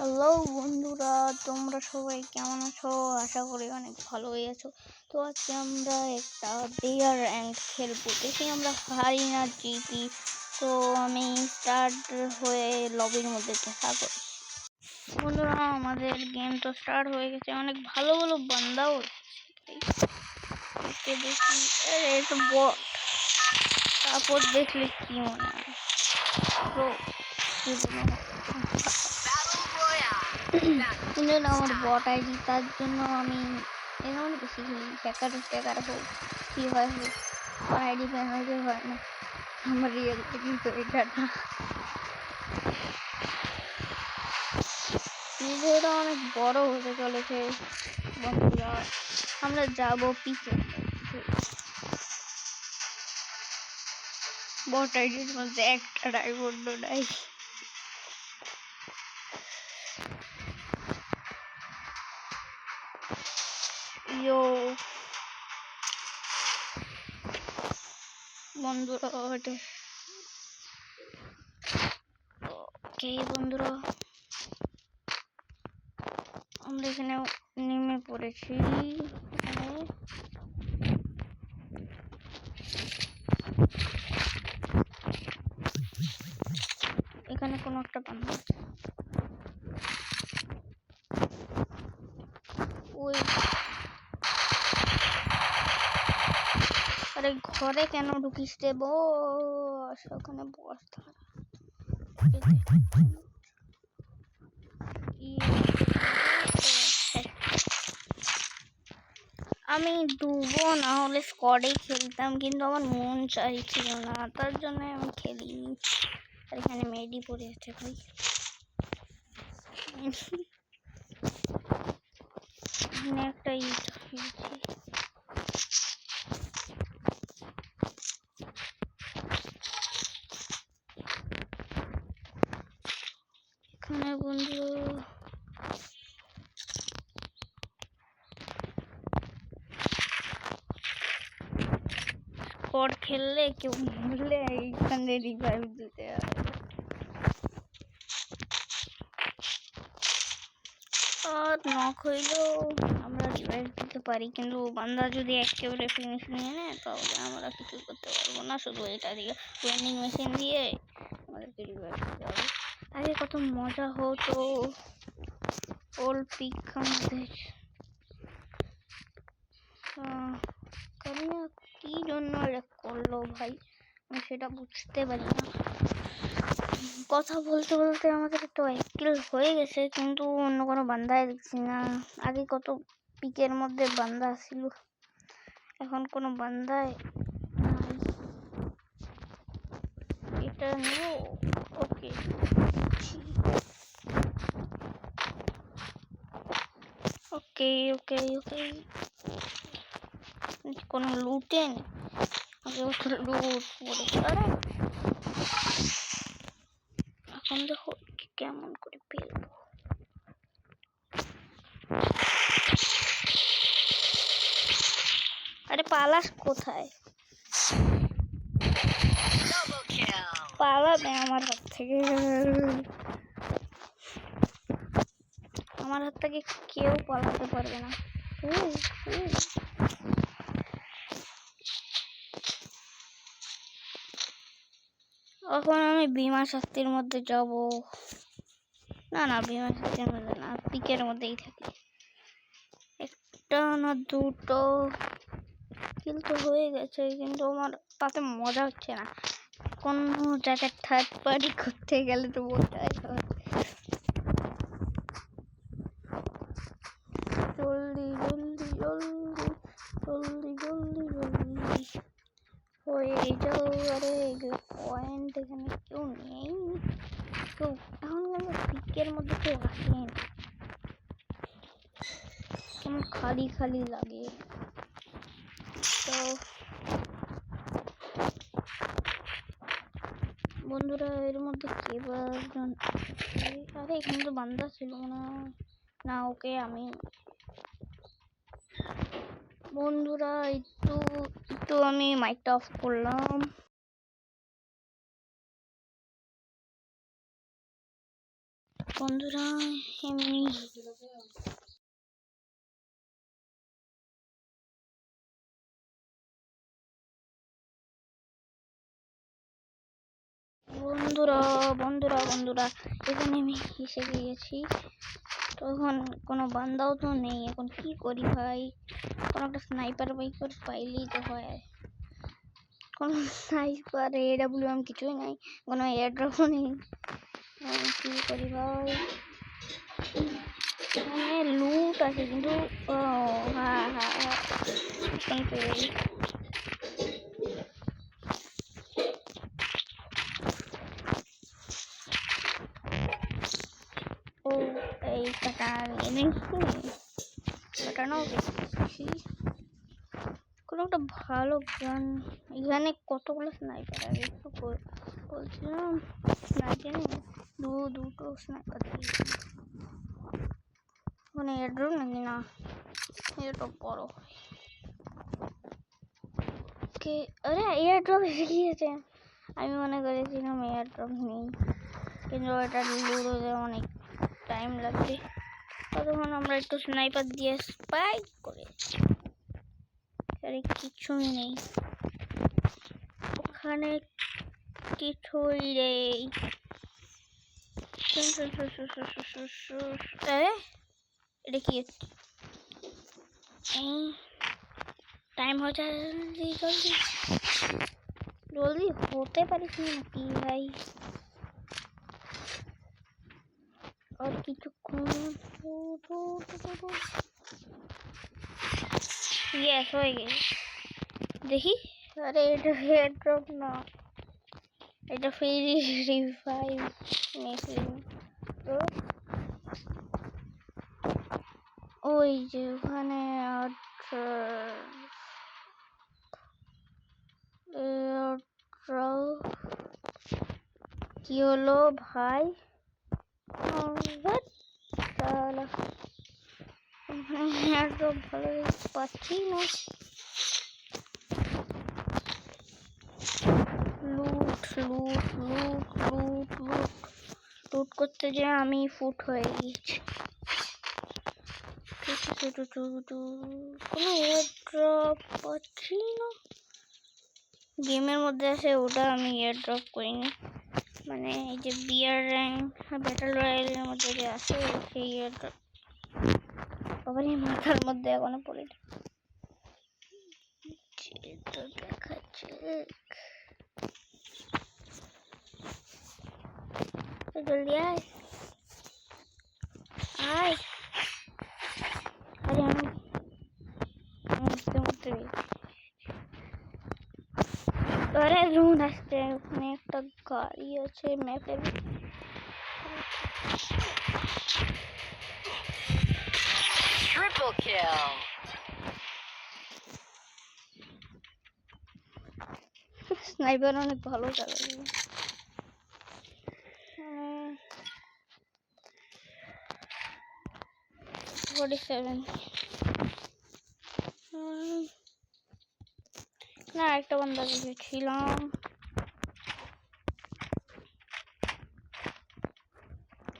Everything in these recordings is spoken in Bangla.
হ্যালো বন্ধুরা, তোমরা সবাই কেমন আছো? আশা করি অনেক ভালোই আছো। তো আজকে আমরা একটা ডেয়ার র্যাঙ্ক খেলবো, দেখি আমরা হারি না জিতি। তো আমি স্টার্ট হয়ে লবির মধ্যে দেখা করি। বন্ধুরা, আমাদের গেম তো স্টার্ট হয়ে গেছে, অনেক ভালো ভালো বান্দাও দেখি। এটা বট, তারপর দেখলে কি মনে হয় কিন্তু আমার বট আইডি, তার জন্য আমি এমন বেশি হ্যাকার হোক কি হয় হোক, আমার আইডি ব্যান হয়ে হয় না। আমার রিয়েল কিন্তু এটা না। ভিডিওটা অনেক বড় হতে চলেছে বন্ধুরা, আমরা যাবো পিছে। বট আইডির মধ্যে একটা ডায়মন্ড নাই। ইয়ো বন্ধুরা, ওকে বন্ধুরা, আমরা এখানে নেমে পড়েছি। এখানে কোনো একটা বান্দা আছে। ওই আরে ঘরে কেন ঢুকিস রে বস? ওখানে বস থাকা। আমি ডুবো না হলে স্কোয়াডেই খেলতাম, কিন্তু আমার মন চাইছিল না, তার জন্য আমি খেলিনি। আর এখানে মেডি পড়ে আছে ভাই। এখানে একটা ইট ফেলছি। এখানে বন্ধু স্কোয়াড খেললে কেউ মরলে এইখানে রিভাইভ দিতে হয়। আর নক হইলেও আমরা রিভাইভ দিতে পারি, কিন্তু বান্দা যদি একেবারে ফিনিশ নিয়ে নেয় তাহলে আমরা কিছু করতে পারবো না। শুধু এটা দিয়ে ওয়েন্ডিং মেশিন দিয়ে আমাদেরকে রিভাইভ দিতে হবে। আগে কত মজা হতো ওল্ড পিক আমাদের। কারিনা কি জন্য এটা করলো ভাই, আমি সেটা বুঝতে পারি না। কথা বলতে বলতে আমাদের তো কিল হয়ে গেছে, কিন্তু অন্য কোনো বান্দায় দেখছি না। আগে কত পিকের মধ্যে বান্দা ছিল, এখন কোনো বান্দায় নাই। এটা নিও। ওকে, ওকে ওকে ওকে, কোনো লুটে নেই। আগে তো লুট পড়ে। এখন দেখো কেমন করে ফেলবো। আরে পালাস কোথায়? পালাবে আমার হাত থেকে, আমার হাত থেকে কেউ পালাতে পারবে না। এখন আমি বিমা শক্তির মধ্যে যাব। না বিমা শক্তির মধ্যে না, পিকের মধ্যেই থাকি। একটা না দুটো কিল তো হয়ে গেছে, কিন্তু আমার তাতে মজা হচ্ছে না। কোনো জায়গায় থার্ড পার্টি করতে গেলে তো বোঝাই হয়। জলদি জলদি জলদি জলদি জলদি জলদি হয়ে যাও। আরে পয়েন্ট এখানে কেউ নেই, তো এখন আমরা পিকের মধ্যে কেউ আসেন, কেমন খালি খালি লাগে। তো বন্ধুরা, এর মধ্যে কে জন, আরে এখানে তো বান্দা ছিল না। ওকে আমি বন্ধুরা একটু আমি মাইকটা অফ করলাম। বন্ধুরা এমনি বন্ধুরা বন্ধুরা বন্ধুরা এখানে আমি এসে গিয়েছি। তখন কোনো বান্দাও তো নেই, এখন কি করি ভাই? কোনো একটা স্নাইপার বাইপার পাইলেই তো হয়। কোনো স্নাইপার AWM কিছুই নাই, কোনো এয়ারড্রপও নেই, কি করি ভাই? এখানে লুট আছে কিন্তু ও হ্যাঁ হ্যাঁ হ্যাঁ এখন পেয়ে গেছি। ও এই কাটানো বেশি কোনো একটা ভালো গান। এখানে কতগুলো স্নাইপার আছে একটু বলছিলাম, স্নাইপার দুটো স্নাইপার দিয়েছি। মানে এয়ারড্রপ নাকি না, এয়ারড্রপ বড় কে? আরে এয়ারড্রপ এসে গিয়েছে, আমি মনে করেছিলাম এয়ারড্রপ নেই, কিন্তু এটা লুট হতে অনেক টাইম লাগবে। ততক্ষণ আমরা একটু স্নাইপার দিয়ে স্পাই করে, আরে কিছুই নেই ওখানে, কিছুই নেই। এটা কি টাইম হচ্ছে? জলদি জলদি জলদি হতে পারিস নাকি ভাই? আর কিছুক্ষণ ইয়েস হয়ে গেছে দেখি। আরে এটা এয়ারড্রপ না, এটা ফ্রি রিভাইভ মেশিন। তো ওই যে ওখানে কি হলো ভাই? এয়ারড্রপ ভালো পাচ্ছি না। লুট লুট লুট লুট লুট লুট করতে যে আমি ফুট হয়ে গেছি। কোনো এয়ারড্রপ পাচ্ছি না, গেমের মধ্যে আছে ওটা আমি এয়ারড্রপ করিনি, মানে এই যে বিয়ার র্যাঙ্ক ব্যাটল রয়্যালের মধ্যে যে আছে সেই এয়ারড্রপ। আবার এই মাথার মধ্যে এখনো পড়ে তো দেখাচ্ছে। জলদি আয় আয়। আরে আমি আরে রুন আসছে, ওখানে একটা গাড়ি আছে ম্যাপের। Triple kill. স্নাইপার অনেক ভালো চালাবে। 47 না, একটা বান্দা ছিলাম,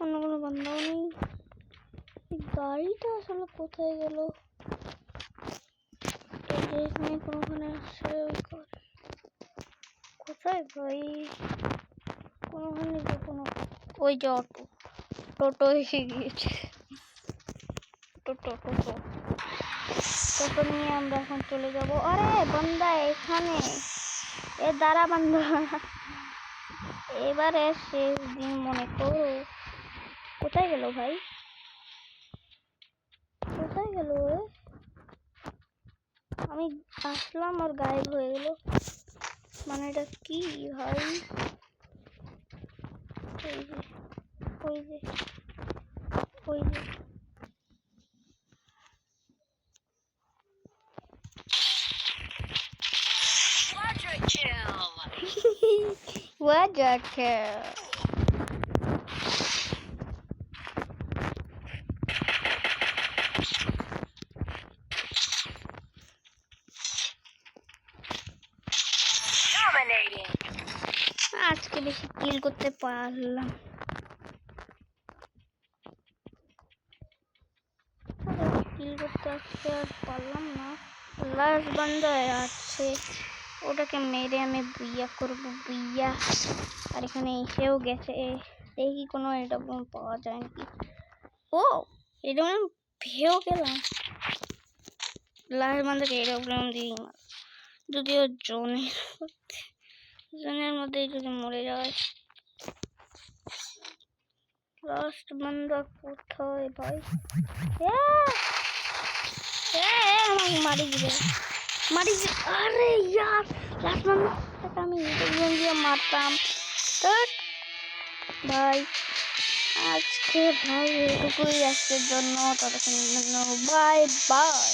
অন্য কোনো বান্দাও নেই। গাড়িটা আসলে কোথায় গেল? এখানে কোনোখানে আসছে ওই কোথায় ভাই? কোনোখানে যে কোনো ওই যে টোটো এসে গিয়েছে। টোটো নিয়ে আমরা এখন চলে যাব। আরে বান্দা এখানে, এ দাঁড়া বান্দা, এবারে শেষ দিন মনে করো। কোথায় গেল ভাই? কোথায় গেল? আমি আসলাম আর গায়েব হয়ে গেল, মানে এটা কি ভাই? ওই যে Quadra kill. what a kill. Dominating. আজকে বেশি কিল করতে পারলাম। করতে আজকে আর পারলাম না। লাস্ট বান্দায় আছে, ওটাকে মেরে আমি বিয়া করবো, বিয়া। আর এখানে এসেও গেছে, দেখি কোনো এটা পাওয়া যায় নাকি। ও এটা ভেও গেলাম। লাস্ট বান্দাকে এরোপ্লেন দিই, যদিও জনের মধ্যেই যদি মরে যায়। লাস্ট বান্দা কোথায় ভাই? আমাকে মারি দিবে, মারি দিবে। আরে ইয়ার, লাস্ট বান্দাটাকে আমি এরোপ্লেন দিয়ে মারতাম। ভাই আজকে ভাই এটুকুই আজকের জন্য, ততক্ষণের জন্য বাই বাই।